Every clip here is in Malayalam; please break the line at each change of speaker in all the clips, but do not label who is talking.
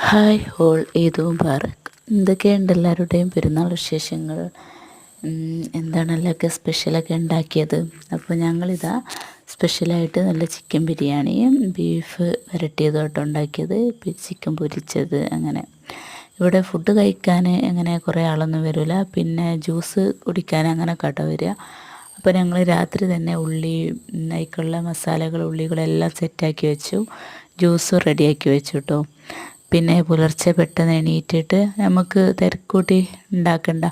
Hi whole Eid Mubarak. എന്തൊക്കെയുണ്ട് എല്ലാവരുടെയും പെരുന്നാൾ വിശേഷങ്ങൾ? എന്താണല്ലൊക്കെ സ്പെഷ്യലൊക്കെ ഉണ്ടാക്കിയത്? അപ്പോൾ ഞങ്ങളിതാ സ്പെഷ്യലായിട്ട് നല്ല ചിക്കൻ ബിരിയാണിയും ബീഫ് വരട്ടിയതുമായിട്ട് ഉണ്ടാക്കിയത്, ചിക്കൻ പൊരിച്ചത്. അങ്ങനെ ഇവിടെ ഫുഡ് കഴിക്കാൻ അങ്ങനെ കുറേ ആളൊന്നും വരില്ല, പിന്നെ ജ്യൂസ് കുടിക്കാൻ അങ്ങനെ കട വരിക. അപ്പോൾ ഞങ്ങൾ രാത്രി തന്നെ ഉള്ളി, അതിലേക്കുള്ള മസാലകൾ, ഉള്ളികളെല്ലാം സെറ്റാക്കി വെച്ചു, ജ്യൂസ് റെഡിയാക്കി വെച്ചു കേട്ടോ. പിന്നെ പുലർച്ചെ പെട്ടെന്ന് എണീറ്റിട്ട് നമുക്ക് തിരക്കൂട്ടി ഉണ്ടാക്കണ്ട,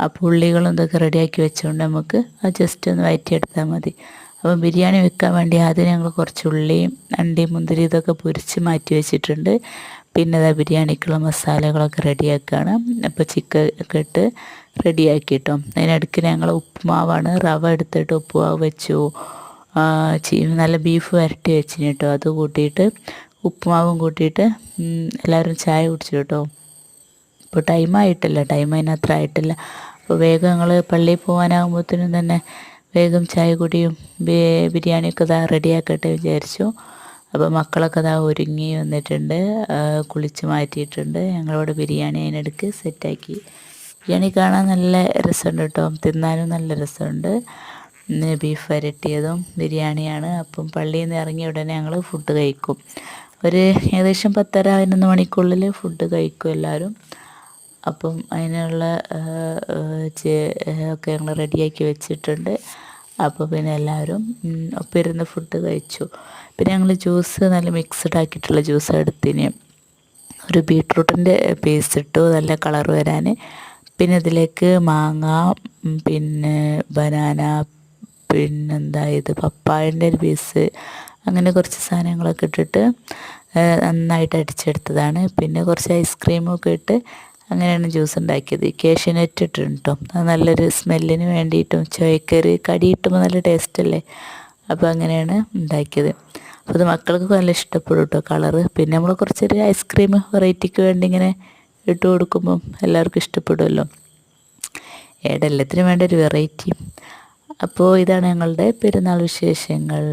അപ്പോൾ ഉള്ളികളും ഇതൊക്കെ റെഡിയാക്കി വെച്ചുകൊണ്ട് നമുക്ക് അത് ജസ്റ്റ് ഒന്ന് വഴറ്റിയെടുത്താൽ മതി. അപ്പം ബിരിയാണി വെക്കാൻ വേണ്ടി ആദ്യം ഞങ്ങൾ കുറച്ച് ഉള്ളിയും അണ്ടി മുന്തിരി ഇതൊക്കെ പൊരിച്ച് മാറ്റി വെച്ചിട്ടുണ്ട്. പിന്നെ അതാ ബിരിയാണിക്കുള്ള മസാലകളൊക്കെ റെഡിയാക്കുകയാണ്. അപ്പോൾ ചിക്കൻ ഒക്കെ ഇട്ട് റെഡിയാക്കി കേട്ടോ. അതിനിടയ്ക്ക് ഞങ്ങൾ ഉപ്പുമാവാണ്, റവ എടുത്തിട്ട് ഉപ്പുമാവ് വെച്ചു. നല്ല ബീഫ് വരട്ടി വെച്ചിന് കേട്ടോ, അത് കൂട്ടിയിട്ട് ഉപ്പുമാവും കൂട്ടിയിട്ട് എല്ലാവരും ചായ കുടിച്ചു കേട്ടോ. ഇപ്പോൾ ടൈം അതിനത്ര ആയിട്ടില്ല. അപ്പോൾ വേഗം ഞങ്ങൾ പള്ളിയിൽ പോകാനാകുമ്പോഴത്തേനും തന്നെ വേഗം ചായ കുടിയും ബിരിയാണിയൊക്കെ ഇതാ റെഡിയാക്കട്ടെ വിചാരിച്ചു. അപ്പോൾ മക്കളൊക്കെ ഇതാ ഒരുങ്ങി വന്നിട്ടുണ്ട്, കുളിച്ച് മാറ്റിയിട്ടുണ്ട്. ഞങ്ങളിവിടെ ബിരിയാണി അതിനിടയ്ക്ക് സെറ്റാക്കി. ബിരിയാണി കാണാൻ നല്ല രസമുണ്ട് കേട്ടോ, തിന്നാനും നല്ല രസമുണ്ട്. ബീഫ് വരട്ടിയതും ബിരിയാണിയാണ്. അപ്പം പള്ളിയിൽ നിന്ന് ഇറങ്ങിയ ഉടനെ ഞങ്ങൾ ഫുഡ് കഴിക്കും. ഏകദേശം 10:30-11 മണിക്കുള്ളിൽ ഫുഡ് കഴിക്കും എല്ലാവരും. അപ്പം അതിനുള്ള ഒക്കെ ഞങ്ങൾ റെഡിയാക്കി വെച്ചിട്ടുണ്ട്. അപ്പോൾ പിന്നെ എല്ലാവരും ഒപ്പം ഇരുന്ന് ഫുഡ് കഴിച്ചു. പിന്നെ ഞങ്ങൾ ജ്യൂസ് നല്ല മിക്സ്ഡ് ആക്കിയിട്ടുള്ള ജ്യൂസ് എടുത്തിന്. ഒരു ബീട്രൂട്ടിൻ്റെ പേസ്റ്റ് ഇട്ടു നല്ല കളർ വരാൻ. പിന്നെ ഇതിലേക്ക് മാങ്ങ, പിന്നെ ബനാന, പിന്നെന്താ ഇത് പപ്പായൻ്റെ ഒരു പീസ്, അങ്ങനെ കുറച്ച് സാധനങ്ങളൊക്കെ ഇട്ടിട്ട് നന്നായിട്ട് അടിച്ചെടുത്തതാണ്. പിന്നെ കുറച്ച് ഐസ്ക്രീമൊക്കെ ഇട്ട് അങ്ങനെയാണ് ജ്യൂസ് ഉണ്ടാക്കിയത്. കാഷ്യൂനട്ട് ഇട്ടിട്ടുണ്ട് കേട്ടോ, അത് നല്ലൊരു സ്മെല്ലിന് വേണ്ടിയിട്ടും. ചോയ്ക്കറി കടി ഇട്ടുമ്പോൾ നല്ല ടേസ്റ്റല്ലേ, അപ്പോൾ അങ്ങനെയാണ് ഉണ്ടാക്കിയത്. അപ്പോൾ അത് മക്കൾക്ക് നല്ല ഇഷ്ടപ്പെടും കേട്ടോ കളറ്. പിന്നെ നമ്മൾ കുറച്ചൊരു ഐസ്ക്രീം വെറൈറ്റിക്ക് വേണ്ടി ഇങ്ങനെ ഇട്ട് കൊടുക്കുമ്പം എല്ലാവർക്കും ഇഷ്ടപ്പെടുമല്ലോ, എല്ലാത്തിനും വേണ്ട ഒരു വെറൈറ്റി. അപ്പോൾ ഇതാണ് ഞങ്ങളുടെ പെരുന്നാൾ വിശേഷങ്ങൾ.